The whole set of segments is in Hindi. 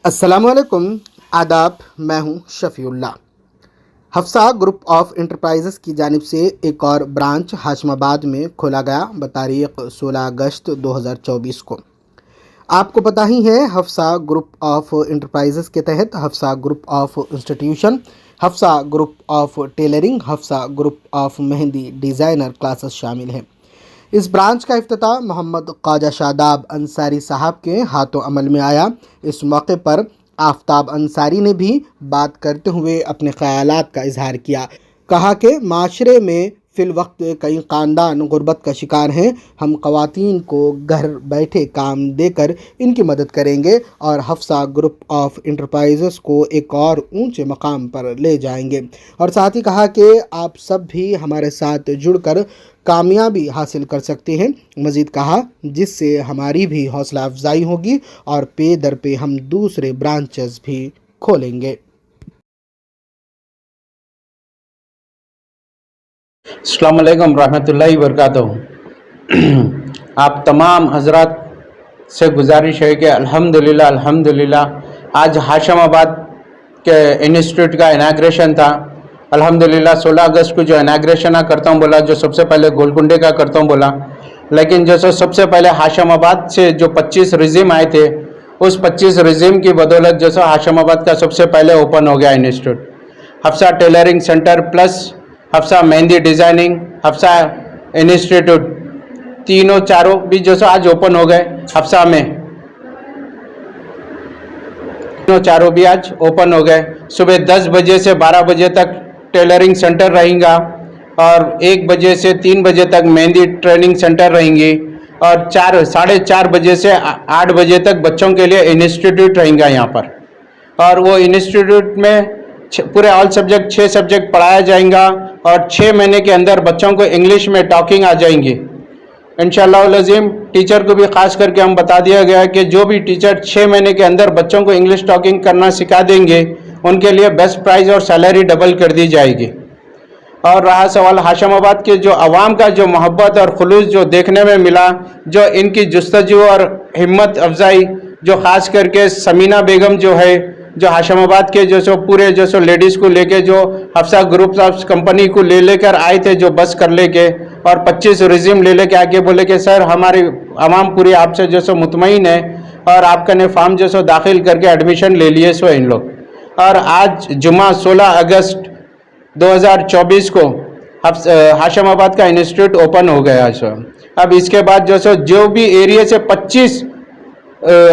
अस्सलामुअलैकुम। आदाब। मैं हूं शफ़ीउल्लाह। हफ्सा ग्रुप ऑफ इंटरप्राइजेस की जानिब से एक और ब्रांच हाशमाबाद में खोला गया बतारीख 16 अगस्त 2024 को। आपको पता ही है, हफ्सा ग्रुप ऑफ इंटरप्राइजेस के तहत Hafsa group of institution, Hafsa group of tailoring, Hafsa group of mehndi designer classes शामिल हैं। इस ब्रांच का इफ्तिताह मोहम्मद ख्वाजा शादाब अंसारी साहब के हाथों अमल में आया। इस मौके पर आफ्ताब अंसारी ने भी बात करते हुए अपने ख्यालात का इजहार किया। कहा कि माशरे में फ़िल वक्त कई ख़ानदान गुर्बत का शिकार हैं। हम ख़वातीन को घर बैठे काम देकर इनकी मदद करेंगे और हफ्सा ग्रुप ऑफ इंटरप्राइजेस को एक और ऊंचे मकाम पर ले जाएंगे। और साथ ही कहा कि आप सब भी हमारे साथ जुड़कर कामयाबी हासिल कर सकते हैं। मज़ीद कहा, जिससे हमारी भी हौसला अफजाई होगी और पे दर पे हम दूसरे ब्रांचेस भी खोलेंगे। अस्सलाम वालेकुम रहमतुल्लाहि वबरकातुहू। आप तमाम हजरात से गुजारिश है कि अल्हम्दुलिल्लाह अल्हम्दुलिल्लाह आज हाशमाबाद के इंस्टीट्यूट का इनाग्रेशन था। अल्हम्दुलिल्लाह 16 अगस्त को जो इनाग्रेशन करता हूँ बोला, जो सबसे पहले गोलकुंडे का करता हूँ बोला, लेकिन जैसे सबसे पहले हाशमाबाद से जो 25 रिजिम आए थे, उस 25 रिजिम की बदौलत जैसा हाशमाबाद का सबसे पहले ओपन हो गया institute. Hafsa tailoring centre plus Hafsa mehndi designing, Hafsa institute, तीनों चारों भी जैसे आज ओपन हो गए। हफ्सा में तीनों चारों भी आज ओपन हो गए। सुबह 10 बजे से 12 बजे तक टेलरिंग सेंटर रहेगा और 1 बजे से 3 बजे तक मेहंदी ट्रेनिंग सेंटर रहेंगी और 4 साढ़े 4 बजे से 8 बजे तक बच्चों के लिए इंस्टीट्यूट रहेगा यहाँ पर। और वो इंस्टीट्यूट में पूरे ऑल सब्जेक्ट 6 सब्जेक्ट पढ़ाया जाएगा और 6 महीने के अंदर बच्चों को इंग्लिश में टॉकिंग आ जाएंगी इंशाअल्लाह अज़ीम। टीचर को भी ख़ास करके हम बता दिया गया है कि जो भी टीचर 6 महीने के अंदर बच्चों को इंग्लिश टॉकिंग करना सिखा देंगे, उनके लिए बेस्ट प्राइज़ और सैलरी डबल कर दी जाएगी। और रहा सवाल हाशमाबाद के जो अवाम का जो मोहब्बत और खुलूस जो देखने में मिला, जो इनकी जुस्तजू और हिम्मत अफजाई, जो ख़ास करके समीना बेगम जो है, जो हाशमाबाद के जो पूरे जो लेडीज़ को लेके जो हफ्सा ग्रुप ऑफ कंपनी को लेकर आए थे, जो बस कर लेके और 25 रिज्यूम ले लेके आके बोले कि सर हमारी आवाम पूरी आपसे जो मुतमईन है और आपका ने फॉर्म जो दाखिल करके एडमिशन ले लिए सो इन लोग। और आज जुमा 16 अगस्त 2024 को हाशमाबाद का इंस्टीट्यूट ओपन हो गया है। अब इसके बाद जो भी एरिया से 25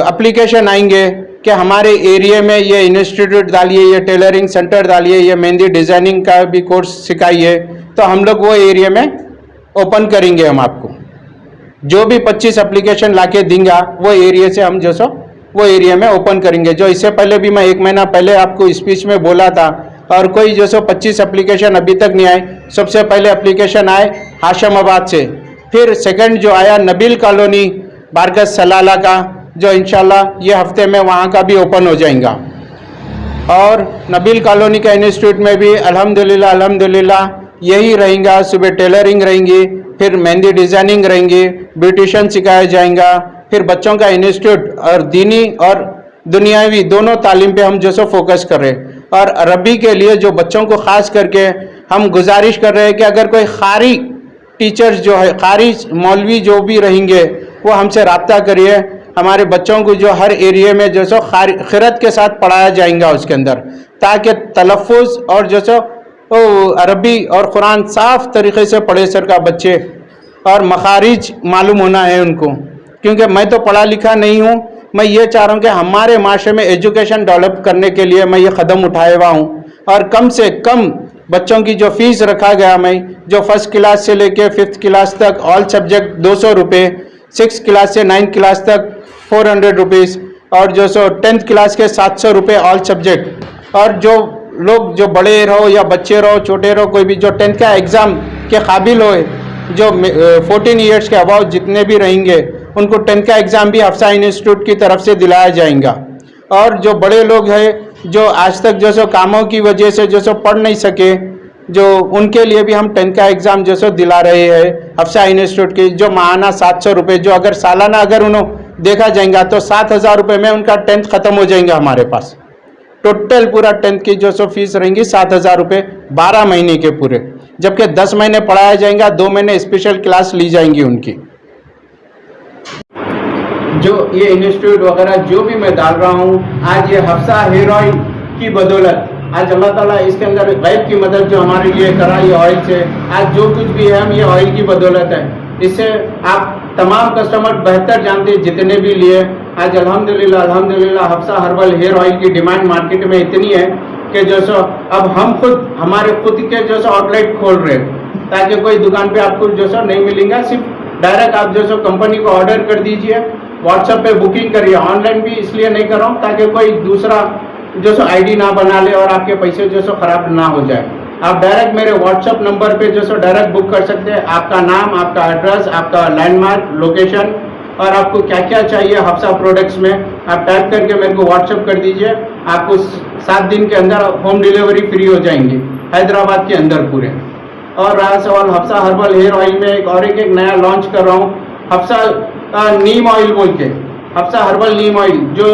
एप्लीकेशन आएंगे कि हमारे एरिया में ये इंस्टीट्यूट डालिए, ये टेलरिंग सेंटर डालिए, ये मेहंदी डिज़ाइनिंग का भी कोर्स सिखाइए, तो हम लोग वो एरिया में ओपन करेंगे। हम आपको जो भी 25 एप्लीकेशन लाके देंगे वो एरिया से हम वो एरिया में ओपन करेंगे। जो इससे पहले भी मैं 1 महीना पहले आपको स्पीच में बोला था और कोई 25 एप्लीकेशन अभी तक नहीं आए। सबसे पहले एप्लीकेशन आए हाशमाबाद से, फिर सेकंड जो आया नबील कॉलोनी बारगस सलाला का, जो इंशाल्लाह ये हफ्ते में वहाँ का भी ओपन हो जाएगा। और नबील कॉलोनी का इंस्टीट्यूट में भी अल्हम्दुलिल्लाह अल्हम्दुलिल्लाह यही रहेगा। सुबह टेलरिंग रहेंगी, फिर मेहंदी डिज़ाइनिंग रहेंगी, ब्यूटिशियन सिखाया जाएगा, फिर बच्चों का इंस्टीट्यूट और दीनी और दुनियावी दोनों तालीम पे हम फोकस कर रहे हैं। और अरबी के लिए जो बच्चों को ख़ास करके हम गुजारिश कर रहे हैं कि अगर कोई कारी टीचर्स जो है, कारी मौलवी जो भी रहेंगे, वो हमसे रब्ता करिए। हमारे बच्चों को जो हर एरिया में खिरत के साथ पढ़ाया जाएगा उसके अंदर, ताकि तलफ़ुज़ और अरबी और कुरान साफ़ तरीक़े से पढ़े सर का बच्चे, और मखारिज मालूम होना है उनको। क्योंकि मैं तो पढ़ा लिखा नहीं हूँ, मैं ये चाह रहा हूँ कि हमारे माशरे में एजुकेशन डेवलप करने के लिए मैं ये कदम उठाया हुआ हूँ। और कम से कम बच्चों की जो फ़ीस रखा गया, मैं जो फर्स्ट क्लास से लेके 5th क्लास तक ऑल सब्जेक्ट 200 रुपये, 6th क्लास से 9th क्लास तक 400 रुपीज़, और 10th क्लास के 700 रुपये ऑल सब्जेक्ट। और जो लोग जो बड़े रहो या बच्चे रहो, छोटे रहो, कोई भी जो 10th का एग्ज़ाम के काबिल हो, जो 14 ईयर्स के अबाव जितने भी रहेंगे, उनको 10th का एग्ज़ाम भी हफ्सा इंस्टीट्यूट की तरफ से दिलाया जाएगा। और जो बड़े लोग हैं जो आज तक कामों की वजह से पढ़ नहीं सके, जो उनके लिए भी हम 10th का एग्ज़ाम दिला रहे हैं हफ्सा इंस्टीट्यूट की, जो माहाना 700 रुपये, जो अगर सालाना अगर उन्होंने देखा जाएगा तो 7,000 रुपये में उनका 10th खत्म हो जाएगा हमारे पास। टोटल पूरा 10th की जो सो फीस रहेंगी 7,000 रुपये 12 महीने के पूरे, जबकि 10 महीने पढ़ाया जाएगा, 2 महीने स्पेशल क्लास ली जाएंगी उनकी। जो ये इंस्टीट्यूट वगैरह जो भी मैं डाल रहा हूँ, आज ये हफ्सा हेयर ऑयल की बदौलत आज अल्लाह ताला इसके अंदर गैब की मदद जो हमारे लिए करा ये ऑयल से, आज जो कुछ भी है हम ये ऑयल की बदौलत है। इससे आप तमाम कस्टमर बेहतर जानते हैं जितने भी लिए। आज अल्हम्दुलिल्लाह हफ्सा हर्बल हेयर ऑयल की डिमांड मार्केट में इतनी है कि जो सो अब हम खुद हमारे खुद के जो सो आउटलेट खोल रहे हैं, ताकि कोई दुकान पे आपको जो सो नहीं मिलेगा। सिर्फ डायरेक्ट आप जो सो कंपनी को ऑर्डर कर दीजिए, व्हाट्सएप पे बुकिंग करिए। ऑनलाइन भी इसलिए नहीं कर रहा हूँ ताकि कोई दूसरा जो सो आईडी ना बना ले और आपके पैसे जो सो खराब ना हो जाए। आप डायरेक्ट मेरे व्हाट्सएप नंबर पे जो सो डायरेक्ट बुक कर सकते हैं। आपका नाम, आपका एड्रेस, आपका लैंडमार्क, लोकेशन और आपको क्या क्या चाहिए हफ्सा प्रोडक्ट्स में आप टाइप करके मेरे को व्हाट्सएप कर दीजिए। आपको 7 दिन के अंदर होम डिलीवरी फ्री हो जाएंगी हैदराबाद के अंदर पूरे। और रहा सवाल हफ्सा हर्बल हेयर ऑयल में एक नया लॉन्च कर रहा हूँ, हफ्सा नीम ऑयल बोल के, हफ्सा हर्बल नीम ऑयल जो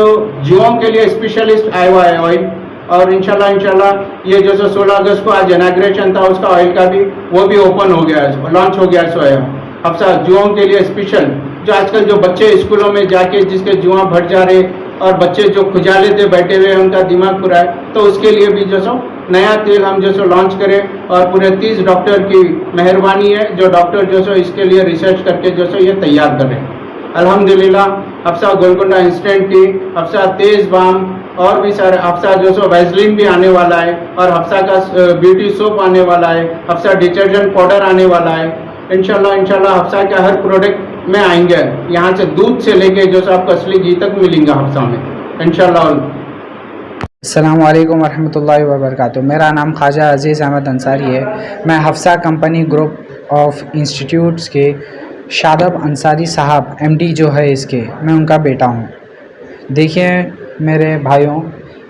जुओं के लिए स्पेशलिस्ट आया हुआ है ऑयल। और इंशाल्लाह ये जो 16 अगस्त को आज इनॉग्रेशन था उसका ऑयल का भी, वो भी ओपन हो गया है, लॉन्च हो गया है। हफ्सा जुओं के लिए स्पेशल, जो आजकल जो बच्चे स्कूलों में जाके जिसके जुआ भट जा रहे और बच्चे जो खुजाले थे बैठे हुए उनका दिमाग पूरा है, तो उसके लिए भी जो सो नया तेल हम जो सो लॉन्च करें। और पूरे 30 डॉक्टर की मेहरबानी है, जो डॉक्टर जो सो इसके लिए रिसर्च करके जो सो ये तैयार करें। अल्हम्दुलिल्लाह हफ्सा गोलकुंडा इंस्टेंट की, हफ्सा तेज बाम और भी सारे, हफ्सा जो सो वैसलीन भी आने वाला है और हफ्सा का ब्यूटी सोप आने वाला है, हफ्सा डिटर्जेंट पाउडर आने वाला है। इंशाल्लाह हफ्सा के हर प्रोडक्ट में आएंगे, यहाँ से दूध से लेके जो सो आपको असली घी तक मिलेंगे हफ्सा में इंशाल्लाह। अस्सलामु अलैकुम वरहमतुल्लाहि वबरकातुहू। मेरा नाम ख्वाजा अज़ीज़ अहमद अंसारी है। मैं Hafsa company group of institutes के शादाब अंसारी साहब एमडी जो है इसके, मैं उनका बेटा हूँ। देखिए मेरे भाइयों,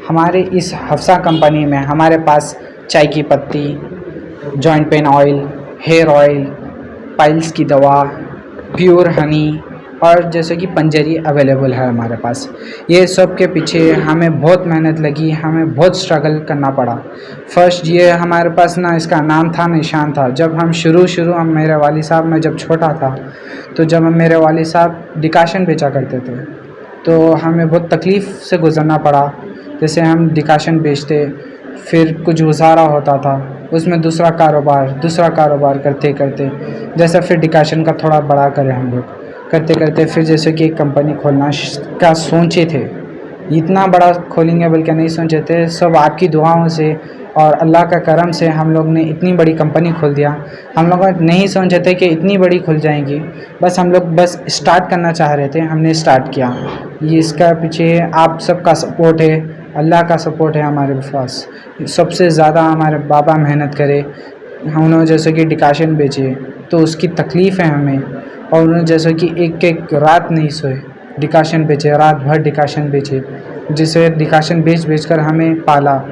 हमारे इस हफ्सा कंपनी में हमारे पास चाय की पत्ती, joint pain oil, hair oil, piles की दवा, प्योर हनी और जैसे कि पंजरी अवेलेबल है हमारे पास। ये सब के पीछे हमें बहुत मेहनत लगी, हमें बहुत स्ट्रगल करना पड़ा। फर्स्ट ये हमारे पास ना इसका नाम था, निशान था। जब हम शुरू हम मेरे वाली साहब, मैं जब छोटा था तो जब हम मेरे वाली साहब डिकाशन बेचा करते थे तो हमें बहुत तकलीफ़ से गुज़रना पड़ा। जैसे हम डिकाशन बेचते, फिर कुछ गुजारा होता था, उसमें दूसरा कारोबार करते करते जैसे फिर डिकाशन का थोड़ा बड़ा करें हम लोग करते करते फिर जैसे कि एक कंपनी खोलना का सोचे थे। इतना बड़ा खोलेंगे बल्कि नहीं सोचे थे। सब आपकी दुआओं से और अल्लाह का करम से हम लोग ने इतनी बड़ी कंपनी खोल दिया। हम लोग नहीं सोचे थे कि इतनी बड़ी खुल जाएंगी, बस हम लोग बस स्टार्ट करना चाह रहे थे, हमने स्टार्ट किया। ये इसका पीछे आप सबका सपोर्ट है, अल्लाह का सपोर्ट है हमारे पास। सबसे ज़्यादा हमारे बाबा मेहनत करे। उन्होंने जैसे कि डिकाशन बेचे तो उसकी तकलीफ़ है हमें, और उन्होंने जैसे कि एक रात नहीं सोए, डिकाशन बेचे, रात भर डिकाशन बेचे, जिसे डिकाशन बेच कर हमें पाला।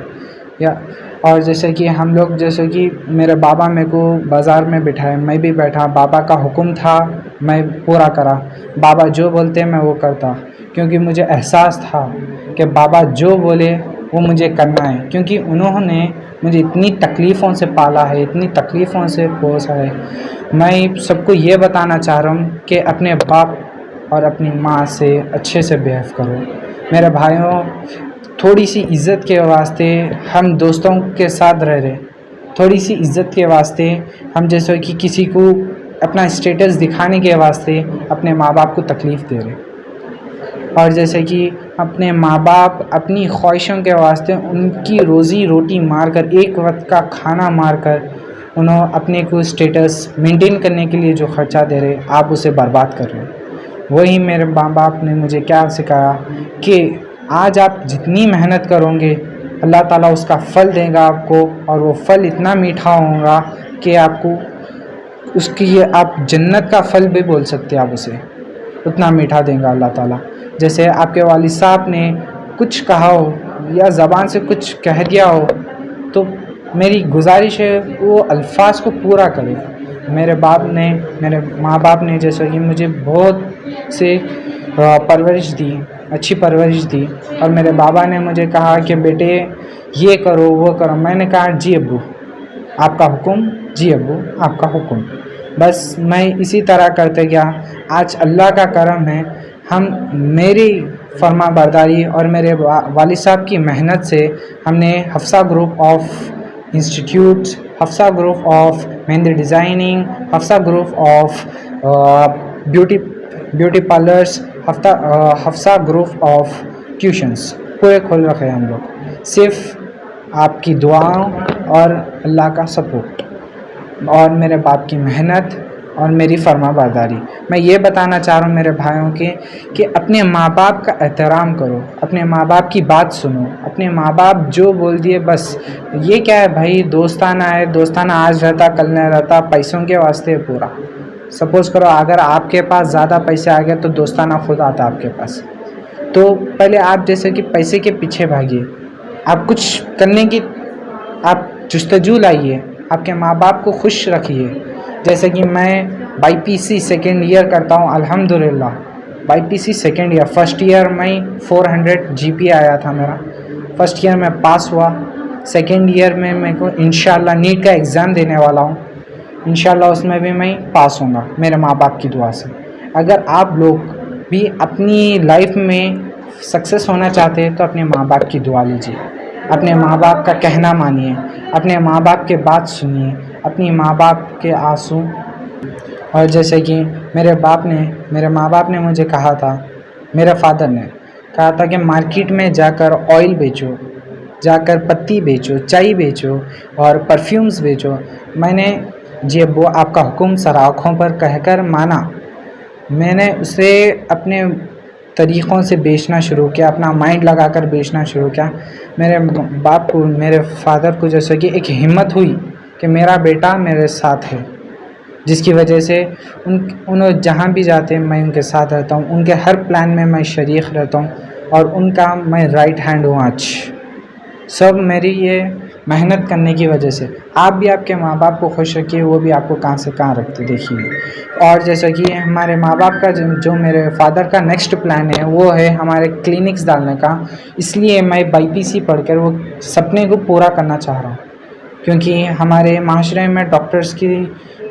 या और जैसे कि हम लोग, जैसे कि मेरे बाबा मेरे को बाज़ार में बिठाए, मैं भी बैठा, बाबा का हुक्म था मैं पूरा करा। बाबा जो बोलते मैं वो करता, क्योंकि मुझे एहसास था कि बाबा जो बोले वो मुझे करना है, क्योंकि उन्होंने मुझे इतनी तकलीफ़ों से पाला है, इतनी तकलीफ़ों से पोसा है। मैं सबको ये बताना चाह रहा हूँ कि अपने बाप और अपनी माँ से अच्छे से बिहेव करो। मेरे भाइयों, थोड़ी सी इज़्ज़त के वास्ते हम दोस्तों के साथ रह रहे, थोड़ी सी इज़्ज़त के वास्ते हम जैसे कि किसी को अपना स्टेटस दिखाने के वास्ते अपने माँ बाप को तकलीफ़ दे रहे, और जैसे कि अपने माँ बाप अपनी ख्वाहिशों के वास्ते उनकी रोज़ी रोटी मार कर, एक वक्त का खाना मार कर, उन्होंने अपने को स्टेटस मेंटेन करने के लिए जो ख़र्चा दे रहे, आप उसे बर्बाद कर रहे हो। वही मेरे माँ बाप ने मुझे क्या सिखाया कि आज आप जितनी मेहनत करोगे अल्लाह ताला उसका फल देगा आपको, और वो फल इतना मीठा होगा कि आपको उसकी ये आप जन्नत का फल भी बोल सकते हैं, आप उसे उतना मीठा देगा अल्लाह ताला। जैसे आपके वालिद साहब ने कुछ कहा हो या ज़बान से कुछ कह दिया हो, तो मेरी गुजारिश है वो अल्फाज को पूरा करें। मेरे माँ बाप ने जैसे कि मुझे बहुत से परवरिश दी, अच्छी परवरिश दी। और मेरे बाबा ने मुझे कहा कि बेटे ये करो वो करो। मैंने कहा जी अब्बू आपका हुक्म, जी अब्बू आपका हुक्म। बस मैं इसी तरह करते गया। आज अल्लाह का करम है, हम मेरी फर्मा बरदारी और मेरे वालिद साहब की मेहनत से हमने Hafsa group of institutes, Hafsa group of mehndi designing, Hafsa group of beauty parlours, Hafsa group of tuitions पूरे खोल रखे हैं हम लोग। सिर्फ आपकी दुआओं और अल्लाह का सपोर्ट और मेरे बाप की मेहनत और मेरी फर्मा बरदारी। मैं ये बताना चाह रहा हूँ मेरे भाइयों के कि अपने माँ बाप का एहतराम करो, अपने माँ बाप की बात सुनो। अपने माँ बाप जो बोल दिए बस। ये क्या है भाई, दोस्ताना है, दोस्ताना आज रहता कल नहीं रहता, पैसों के वास्ते पूरा। सपोज़ करो अगर आपके पास ज़्यादा पैसे आ गए तो दोस्ताना खुद आता आपके पास। तो पहले आप जैसे कि पैसे के पीछे भागिए, आप कुछ करने की आप जुस्तजू लाइए, आपके माँ बाप को खुश रखिए। जैसे कि मैं BPC सेकेंड ईयर करता हूँ अल्हम्दुलिल्लाह। BPC second year, first year में 400 GPA आया था मेरा, फर्स्ट ईयर में पास हुआ। सेकेंड ईयर में मेरे को इंशाल्लाह नीट का एग्ज़ाम देने वाला हूँ, इंशाल्लाह उसमें भी मैं पास होऊंगा मेरे माँ बाप की दुआ से। अगर आप लोग भी अपनी लाइफ में सक्सेस होना चाहते हैं तो अपने माँ बाप की दुआ लीजिए, अपने माँ बाप का कहना मानिए, अपने माँ बाप के बात सुनिए, अपनी माँ बाप के आंसू। और जैसे कि मेरे माँ बाप ने मुझे कहा था, मेरे फादर ने कहा था कि मार्केट में जाकर ऑयल बेचो, जाकर पत्ती बेचो, चाय बेचो और परफ्यूम्स बेचो। मैंने जी अब्बू आपका हुक्म सर आँखों पर कहकर माना। मैंने उसे अपने तरीक़ों से बेचना शुरू किया, अपना माइंड लगाकर बेचना शुरू किया। मेरे बाप को, मेरे फादर को जैसे कि एक हिम्मत हुई कि मेरा बेटा मेरे साथ है, जिसकी वजह से उन जहाँ भी जाते हैं मैं उनके साथ रहता हूँ, उनके हर प्लान में मैं शरीक रहता हूँ और उनका मैं राइट हैंड हूँ आज। सब मेरी ये मेहनत करने की वजह से। आप भी आपके माँ बाप को खुश रखिए, वो भी आपको कहाँ से कहाँ रखते देखिए। और जैसा कि हमारे माँ बाप का जो मेरे फादर का नेक्स्ट प्लान है वो है हमारे क्लिनिक्स डालने का। इसलिए मैं BPC पढ़कर वो सपने को पूरा करना चाह रहा हूँ, क्योंकि हमारे माशरे में डॉक्टर्स की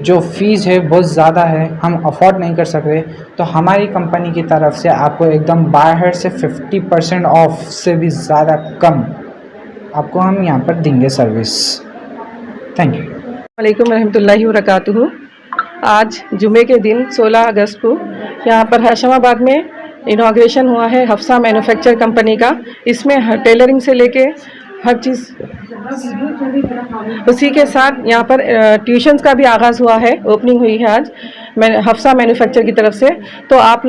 जो फ़ीस है बहुत ज़्यादा है, हम अफोर्ड नहीं कर सकते। तो हमारी कंपनी की तरफ से आपको एकदम बाहर से 50% ऑफ से भी ज़्यादा कम आपको हम यहाँ पर देंगे सर्विस। Thank you. वालेकुम रहमतुल्लाहि व बरकातुहू। आज जुमे के दिन 16 अगस्त को यहाँ पर हैशमाबाद में इनाग्रेशन हुआ है हफ्सा मैन्युफैक्चर कंपनी का। इसमें टेलरिंग से लेके हर चीज़, उसी के साथ यहाँ पर ट्यूशन्स का भी आगाज़ हुआ है, ओपनिंग हुई है आज हफ्सा मैन्युफैक्चर की तरफ से। तो आप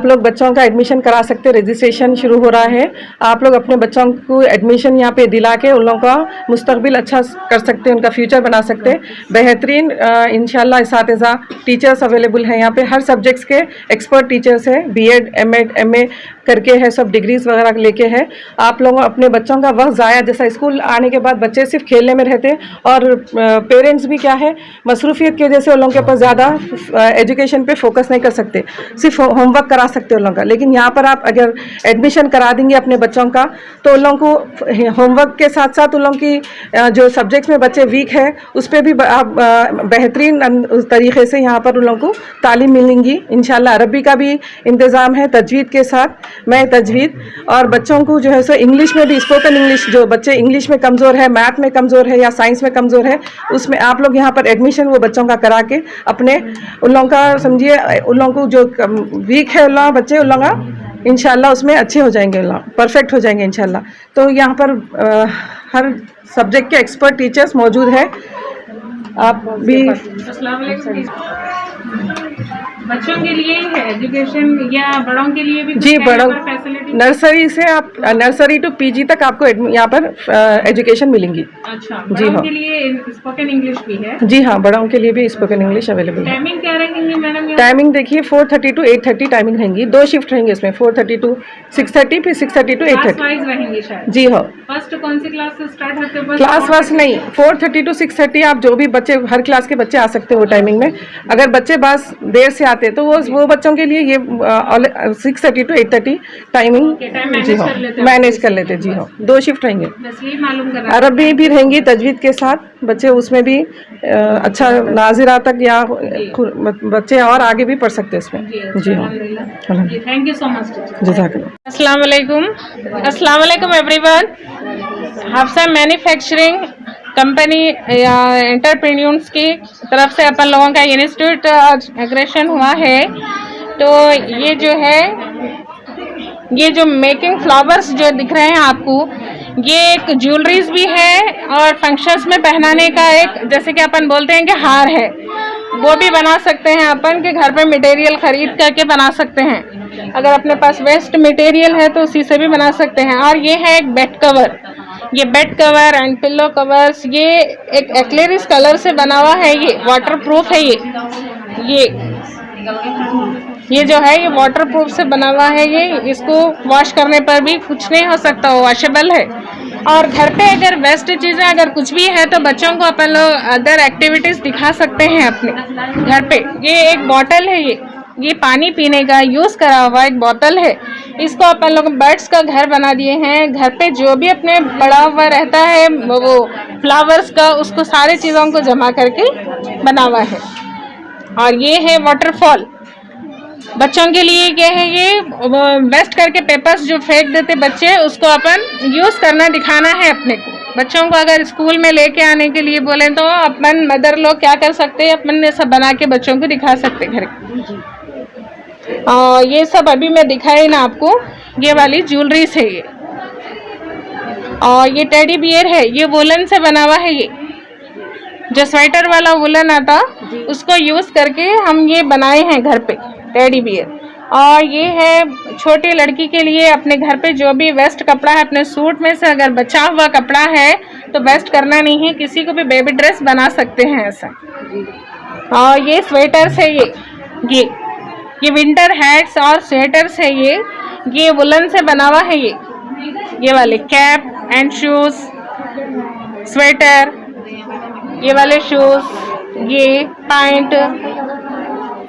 लोग बच्चों का एडमिशन करा सकते, रजिस्ट्रेशन शुरू हो रहा है। आप लोग अपने बच्चों को एडमिशन यहाँ पे दिला के उन लोगों का मुस्तकबिल अच्छा कर सकते हैं, उनका फ्यूचर बना सकते हैं। बेहतरीन इंशाल्लाह इसातिज़ा टीचर्स अवेलेबल हैं यहाँ पे, हर सब्जेक्ट्स के एक्सपर्ट टीचर्स हैं, BEd M.Ed MA करके है, सब डिग्रीज़ वगैरह लेके है। आप लोग अपने बच्चों का वक्त ज़ाया, जैसा स्कूल आने के बाद बच्चे सिर्फ खेलने में रहते हैं और पेरेंट्स भी क्या है मसरूफियत की वजह से उन लोगों के पास ज़्यादा एजुकेशन पे फोकस नहीं कर सकते, सिर्फ होमवर्क करा सकते उन लोगों का। लेकिन यहाँ पर आप अगर एडमिशन करा देंगे अपने बच्चों का तो उन लोगों को होमवर्क के साथ साथ उन लोगों की जो सब्जेक्ट्स में बच्चे वीक है उस पर भी आप बेहतरीन तरीके से यहाँ पर उन लोगों को तालीम मिलेंगी इंशाल्लाह। अरबी का भी इंतज़ाम है तजवीद के साथ, मैं तजवीद, और बच्चों को जो है सो इंग्लिश में भी, स्पोकन इंग्लिश, जो बच्चे इंग्लिश में कमज़ोर है, मैथ में कमज़ोर है या साइंस में कमज़ोर है, उसमें आप लोग यहाँ पर एडमिशन वो बच्चों का करा के अपने उन लोगों का समझिए, उन लोगों को जो वीक है उन लोग बच्चे, उन लोग का इंशाल्लाह उसमें अच्छे हो जाएंगे, उन लोग परफेक्ट हो जाएंगे इंशाल्लाह। तो यहाँ पर हर सब्जेक्ट के एक्सपर्ट टीचर्स मौजूद है। आप भी बच्चों के लिए है एजुकेशन या बड़ों के लिए भी जी, बड़ों फैसिलिटी नर्सरी से आप नर्सरी टू पीजी तक आपको यहाँ पर एजुकेशन मिलेंगी। अच्छा, जी बड़ों हाँ। के लिए स्पोकन इंग्लिश भी है। जी हाँ, बड़ों के लिए भी स्पोकन इंग्लिश अवेलेबल है। टाइमिंग क्या रहेंगी मैडम यहाँ? टाइमिंग देखिए 4:30 टू 8:30 टाइमिंग रहेंगी। 2 शिफ्ट रहेंगे इसमें, 4:30 टू 6:30, फिर 6:30 टू क्लास 8:30। वाइज रहेंगे शायद। जी हाँ, फर्स्ट कौन सी क्लास से स्टार्ट होते हैं? क्लास वास नहीं, 4:30 टू 6:30 आप जो भी बच्चे, हर क्लास के बच्चे आ सकते हो वो टाइमिंग में। अगर बच्चे बस देर से आते हैं तो वो बच्चों के लिए ये 6:30 टू 8:30 टाइमिंग टाइम जी हाँ मैनेज कर लेते। जी हाँ, 2 शिफ्ट रहेंगे। बस यही मालूम करना। अरबी भी रहेंगी तजवीद के साथ बच्चे, उसमें भी अच्छा नाजिरा तक या बच्चे और आगे भी पढ़ सकते हैं इसमें। जी हाँ, thank you so much teacher. जज़ाकल्लाह। अस्सलाम वालेकुम एवरीवन। हफ्सा मैन्युफैक्चरिंग कंपनी या एंटरप्रेन्योर्स की तरफ से अपन लोगों का इंस्टीट्यूट एग्रेशन हुआ है। तो ये जो है, ये जो मेकिंग फ्लावर्स जो दिख रहे हैं आपको, ये एक ज्वेलरीज भी है और फंक्शंस में पहनाने का एक, जैसे कि अपन बोलते हैं कि हार है, वो भी बना सकते हैं अपन के घर पे मटेरियल खरीद करके बना सकते हैं। अगर अपने पास वेस्ट मटेरियल है तो उसी से भी बना सकते हैं। और ये है एक बेड कवर, ये bed cover and pillow covers, ये एक एक्लेरिस कलर से बना हुआ है, ये वाटर प्रूफ है। ये जो है ये वाटर प्रूफ से बना हुआ है। ये इसको वॉश करने पर भी कुछ नहीं हो सकता, वो वॉशेबल है। और घर पे अगर वेस्ट चीज़ें अगर कुछ भी है तो बच्चों को अपन लोग अदर एक्टिविटीज़ दिखा सकते हैं अपने घर पे। ये एक बॉटल है, ये पानी पीने का यूज़ करा हुआ एक बोतल है। इसको अपन लोग बर्ड्स का घर बना दिए हैं। घर पे जो भी अपने पड़ा हुआ रहता है वो फ्लावर्स का, उसको सारे चीज़ों को जमा करके बना हुआ है। और ये है वाटरफॉल, बच्चों के लिए क्या है, ये वेस्ट करके पेपर्स जो फेंक देते बच्चे, उसको अपन यूज़ करना दिखाना है अपने को। बच्चों को अगर स्कूल में लेके आने के लिए बोले तो अपन मदर लोग क्या कर सकते हैं, अपन ने सब बना के बच्चों को दिखा सकते घर। ये सब अभी मैं दिखाई ना आपको, ये वाली ज्वेलरीज है ये। और ये टेडी बियर है, ये वुलन से बना हुआ है। ये जो स्वेटर वाला वुलन आता उसको यूज़ करके हम ये बनाए हैं घर पे टेडी बियर। और ये है छोटी लड़की के लिए, अपने घर पे जो भी वेस्ट कपड़ा है, अपने सूट में से अगर बचा हुआ कपड़ा है तो वेस्ट करना नहीं है, किसी को भी बेबी ड्रेस बना सकते हैं ऐसा। और ये स्वेटर्स है, ये विंटर हैट्स और स्वेटर्स है। ये वुलन से बना हुआ है। ये वाले कैप एंड शूज, स्वेटर, ये वाले शूज, ये पैंट,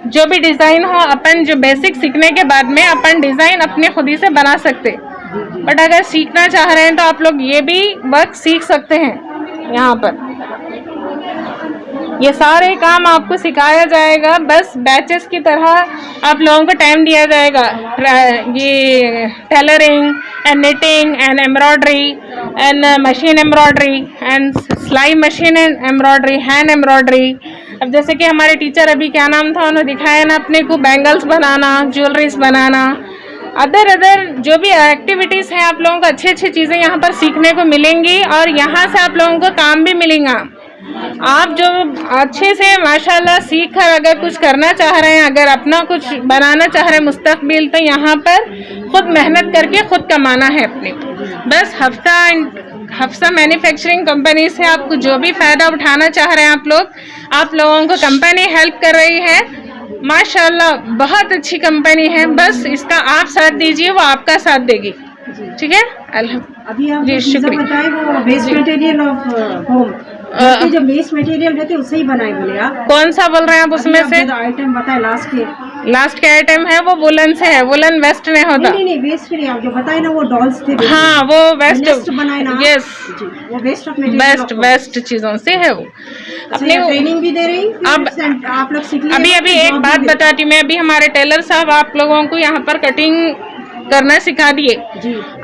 जो भी डिज़ाइन हो, अपन जो बेसिक सीखने के बाद में अपन डिज़ाइन अपने खुद ही से बना सकते। बट अगर सीखना चाह रहे हैं तो आप लोग ये भी वर्क सीख सकते हैं यहाँ पर। ये सारे काम आपको सिखाया जाएगा, बस बैचेस की तरह आप लोगों को टाइम दिया जाएगा। ये tailoring and knitting and embroidery and machine embroidery and सिलाई मशीन एम्ब्रॉयडरी, हैंड एम्ब्रॉयडरी। अब जैसे कि हमारे टीचर अभी क्या नाम था, उन्होंने दिखाया ना अपने को बैंगल्स बनाना, ज्वेलरीज बनाना, अदर जो भी एक्टिविटीज़ हैं, आप लोगों को अच्छी चीज़ें यहाँ पर सीखने को मिलेंगी। और यहाँ से आप लोगों को काम भी मिलेगा। आप जो अच्छे से माशाल्लाह सीख कर अगर कुछ करना चाह रहे हैं, अगर अपना कुछ बनाना चाह रहे हैं मुस्तकबिल, तो यहाँ पर खुद मेहनत करके खुद कमाना है अपने। बस हफ्सा मैन्युफैक्चरिंग कंपनी से आपको जो भी फ़ायदा उठाना चाह रहे हैं आप लोगों को कंपनी हेल्प कर रही है। माशाल्लाह बहुत अच्छी कंपनी है, बस इसका आप साथ दीजिए, वो आपका साथ देगी। ठीक है, अभी आप जी, शुक्रिया। बताए वो वेस्ट मटेरियल ऑफ होम, जो वेस्ट मटेरियल रहते उससे ही बनाए बोले आप? कौन सा बोल रहे हैं आप उसमें से? आइटम बताए लास्ट के आइटम है वो वुलन से है, वुलन वेस्ट नहीं होता। नहीं वेस्ट के लिए आप जो बताए ना वो डॉल्स थे। हाँ, वो वेस्ट बनाए ना। यस, वो वेस्ट ऑफ मटेरियल, वेस्ट चीजों से है वो। अपने ट्रेनिंग भी दे रही। अब आप लोग सीख लीजिए। अभी एक बात बताती हूँ मैं, अभी हमारे टेलर साहब आप लोगों को यहाँ पर कटिंग करना सिखा दिए।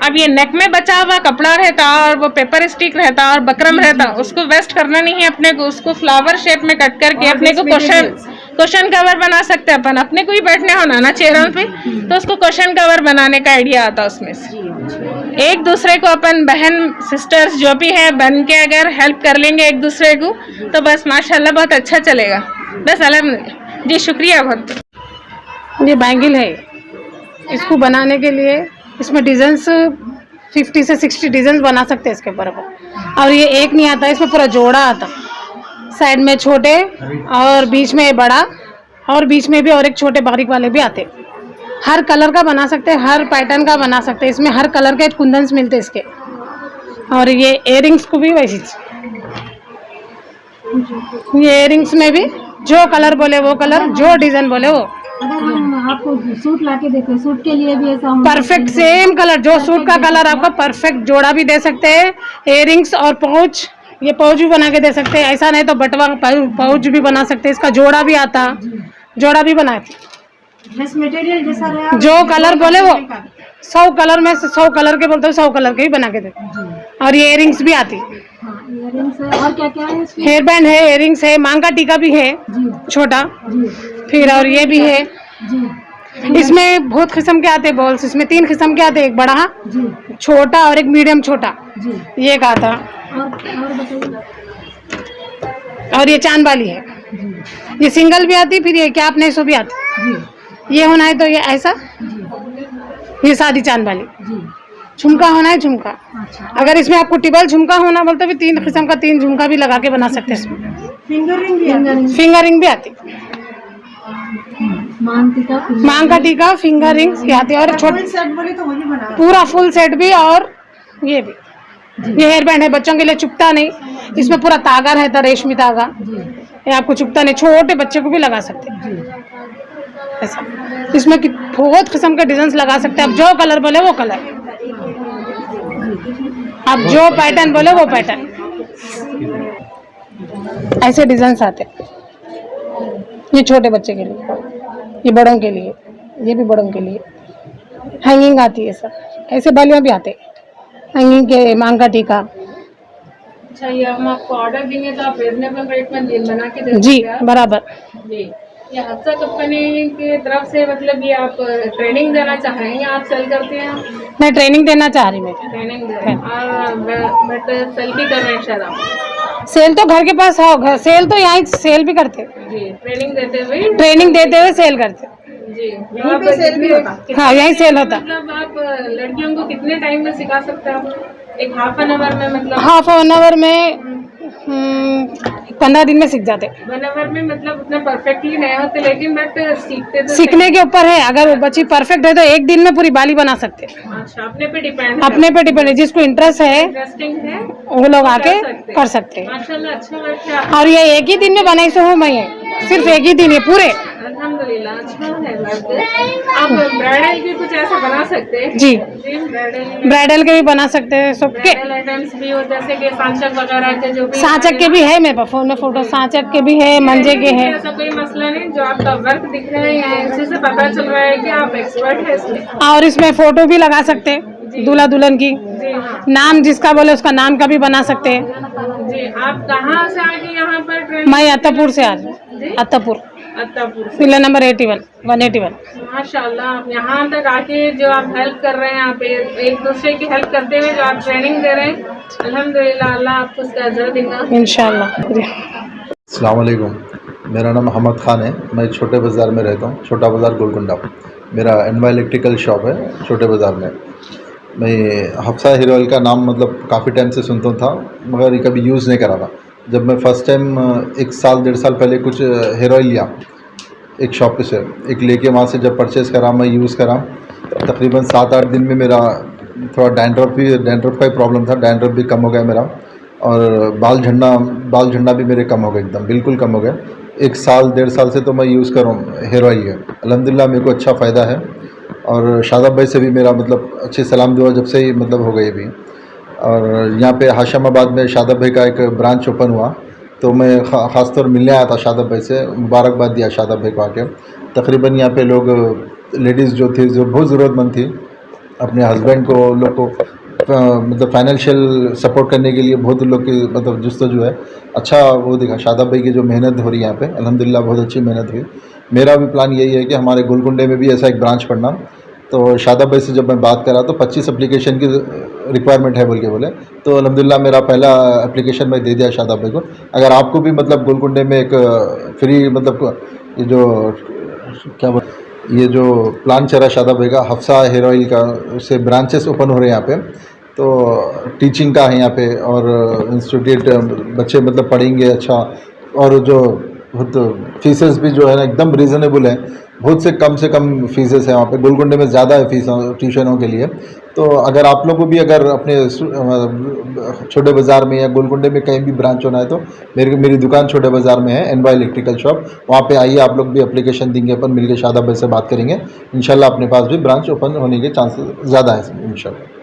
अब ये नेक में बचा हुआ कपड़ा रहता और वो पेपर स्टिक रहता और बकरम रहता, उसको वेस्ट करना नहीं है अपने को, उसको फ्लावर शेप में कट करके अपने को क्वेश्चन कवर बना सकते हैं अपन। अपने को ही बैठने होना ना चेयरों पे, तो उसको क्वेश्चन कवर बनाने का आइडिया आता उसमें से। एक दूसरे को अपन बहन सिस्टर्स जो भी है बन के अगर हेल्प कर लेंगे एक दूसरे को, तो बस माशाल्लाह बहुत अच्छा चलेगा। बस अल्हम्दुलिल्लाह जी, शुक्रिया बहुत। ये बैंगल है, इसको बनाने के लिए इसमें डिज़ाइंस 50 से 60 डिज़ाइन बना सकते हैं इसके ऊपर अपन। और ये एक नहीं आता, इसमें पूरा जोड़ा आता, साइड में छोटे और बीच में बड़ा और बीच में भी और एक छोटे बारीक वाले भी आते। हर कलर का बना सकते हैं, हर पैटर्न का बना सकते हैं। इसमें हर कलर के कुंदन्स मिलते हैं इसके। और ये इयरिंग्स को भी वैसी, ये इयरिंग्स में भी जो कलर बोले वो कलर, जो डिज़ाइन बोले वो। अगर हम आपको सूट लाके देते, सूट के लिए भी ऐसा हम परफेक्ट सेम कलर, जो सूट का कलर आपका परफेक्ट जोड़ा भी दे सकते हैं। इयरिंग्स और पाउच, ये पाउच भी बना के दे सकते हैं। ऐसा नहीं तो बटवा पाउच भी बना सकते हैं। इसका जोड़ा भी आता, जोड़ा भी बनाते। ड्रेस मटेरियल जैसा रहा, जो कलर बोले वो 100 कलर में से 100 कलर के बोलते हो 100 कलर के ही बना के देते। और ये इयरिंग्स भी आती, इयरिंग्स है। और क्या क्या है इसमें? हेयर बैंड है, इयरिंग्स है, मांग का टीका भी है छोटा, फिर और ये भी है। इसमें बहुत किस्म के आते बॉल्स, इसमें 3 किस्म के आते, एक बड़ा छोटा और एक मीडियम छोटा, ये का था। और बताइए। और ये चांद वाली है, ये सिंगल भी आती, फिर ये क्या अपने सो भी आती। ये होना है तो ये ऐसा, ये सादी चांद वाली। झुमका होना है, झुमका। अगर इसमें आपको टिबल झुमका होना बोलते भी 3 किस्म का 3 झुमका भी लगा के बना सकते हैं इसमें। फिंगर रिंग भी आती, फिंगर रिंग भी आती, मांग का टीका, फिंगर रिंग्स ये आती है। और छोटे सेट बोले तो वही बना, पूरा फुल सेट भी। और ये भी, ये हेयर बैंड है, बच्चों के लिए चुभता नहीं। इसमें पूरा तागा रहता, रेशमी तागा, ये आपको चुभता नहीं। छोटे बच्चे को भी लगा सकते हैं ऐसा। इसमें बहुत किस्म के डिजाइन लगा सकते हैं। आप जो कलर बोले वो कलर, आप जो पैटर्न बोले वो पैटर्न, ऐसे डिजाइन आते। ये छोटे बच्चे के लिए, ये बड़ों के लिए, ये भी बड़ों के लिए। हैंगिंग आती है सर, ऐसे बालियाँ भी आते, हैंगिंग के, मांग का टीका। अच्छा, ये हम आपको ऑर्डर देंगे तो आप रिजनेबल रेट में बना के दे जी देंगे आप? बराबर। जी, ये हफ्सा कंपनी की तरफ से मतलब ये आप ट्रेनिंग देना चाह रहे हैं या आप सेल करते हैं? मैं ट्रेनिंग देना चाह रही, मैं ट्रेनिंग दे रहे हैं और बट सेल भी कर रहे हैं शायद आप? सेल तो घर के पास हो, घर सेल तो यहाँ सेल भी करते, जी, ट्रेनिंग देते हुए सेल करते। जी, यहीं पे सेल भी होता? हाँ, यहीं सेल होता। मतलब आप लड़कियों को कितने टाइम में सिखा सकते हैं आप? एक हाफ एन आवर में, मतलब हाफ एन आवर में 15 दिन में सीख जाते। 1 आवर में मतलब उतना परफेक्टली नहीं होते, लेकिन बट सीखते तो सीखने के ऊपर है। अगर वो बच्ची परफेक्ट है तो 1 दिन में पूरी बाली बना सकते। अच्छा, अपने पे डिपेंड, अपने पे डिपेंड है, जिसको इंटरेस्ट है इंटरेस्टिंग है वो लोग आके कर सकते हैं। माशाल्लाह, अच्छा वर्क है। और ये एक ही दिन में बनाई सो हूँ मैं, ये सिर्फ एक ही दिन, ये पूरे। अल्हम्दुलिल्लाह, अच्छा है वर्क। आप ब्राइडल भी कुछ ऐसा बना सकते हैं? जी, ब्राइडल ब्राइडल के भी बना सकते हैं, सबके। ब्राइडल आइटम्स भी हो, जैसे कि सांचक वगैरह के, जो भी सांचक के भी है मेरे पास, फोन में फोटो सांचक के भी है, मंजे के है। ऐसा कोई मसला नहीं, जो आपका वर्क दिख रहा है यहाँ, इसी से पता चल रहा है कि आप एक्सपर्ट है इसमें। और इसमें फोटो भी लगा सकते हैं दूल्हा दुल्हन की, जी हाँ नाम जिसका बोले उसका नाम का भी बना सकते हैं। जी। आप कहाँ से आके यहाँ पर ट्रेनिंग? मैं अत्तापुर से आ रही, अत्तापुर, अत्तापुर से। पिल्ला नंबर 181। माशाल्लाह, आप यहाँ तक आके जो आप हेल्प कर रहे हैं, आप एक दूसरे की हेल्प करते हुए जो आप ट्रेनिंग दे रहे हैं, अल्हम्दुलिल्लाह, अल्लाह आपको उसका अजर देगा इंशाल्लाह। अस्सलाम वालेकुम, मेरा नाम अहमद ख़ान है। मैं छोटे बाज़ार में रहता हूँ, छोटा बाज़ार गोलकुंडा। मेरा एनवा इलेक्ट्रिकल शॉप है छोटे बाज़ार में। मैं हफ्सा हेयर ऑयल का नाम मतलब काफ़ी टाइम से सुनता था, मगर कभी यूज़ नहीं करा था। जब मैं फ़र्स्ट टाइम 1 साल 1.5 साल पहले कुछ हेयर ऑयल लिया एक शॉप पे से, एक लेके वहाँ से जब परचेज़ करा, मैं यूज़ करा, तकरीबन 7-8 दिन में मेरा थोड़ा डैंड्रफ का ही प्रॉब्लम था, डैंड्रफ भी कम हो गया मेरा, और बाल झड़ना भी मेरे कम हो गए, एकदम बिल्कुल कम हो गए। 1 साल 1.5 साल से तो मैं यूज़ कर रहा हूँ हेयर ऑयल है, अल्हम्दुलिल्लाह मेरे को अच्छा फ़ायदा है। और शादाब भाई से भी मेरा मतलब अच्छे सलाम दुआ जब से ही मतलब हो गई अभी। और यहाँ पे हाशमाबाद में शादाब भाई का एक ब्रांच ओपन हुआ, तो मैं ख़ास तौर मिलने आया था शादाब भाई से, मुबारकबाद दिया शादाब भाई को आके। तकरीबन यहाँ पे लोग लेडीज़ जो थी, जो बहुत ज़रूरतमंद थी, अपने हस्बैंड को लोग को मतलब फाइनेंशियल सपोर्ट करने के लिए बहुत लोग की मतलब जस्तजू है। अच्छा वो दिखा शादाब भाई की जो मेहनत हो रही है यहाँ पे, अल्हम्दुलिल्लाह बहुत अच्छी मेहनत हुई। मेरा भी प्लान यही है कि हमारे गोलकुंडे में भी ऐसा एक ब्रांच पढ़ना। तो शादाब भाई से जब मैं बात करा तो 25 एप्लीकेशन की रिक्वायरमेंट है बोल के बोले, तो अल्हम्दुलिल्लाह मेरा पहला एप्लीकेशन मैं दे दिया शादाब भाई को। अगर आपको भी मतलब गोलकुंडे में एक फ्री मतलब ये जो क्या बोल ये जो प्लान चला शादाब भाई का हफ्सा हेयर ऑयल का, उससे ब्रांचेस ओपन हो रहे हैं यहाँ पे। तो टीचिंग का है यहाँ पे और इंस्टीट्यूट बच्चे मतलब पढ़ेंगे अच्छा, और जो बहुत फीसेस भी जो है ना एकदम रीज़नेबल है, बहुत से कम फीसेस है वहाँ पे। गोलकुंडे में ज़्यादा है फीस ट्यूशनों के लिए। तो अगर आप लोग को भी अगर अपने छोटे बाज़ार में या गोलकुंडे में कहीं भी ब्रांच होना है तो मेरी दुकान छोटे बाज़ार में है, एनवाई इलेक्ट्रिकल शॉप, वहाँ पे आइए। आप लोग भी एप्लीकेशन देंगे, अपन मिलकर शादाब भाई से बात करेंगे, इंशाल्लाह अपने पास भी ब्रांच ओपन होने के चांसेस ज़्यादा है इंशाल्लाह।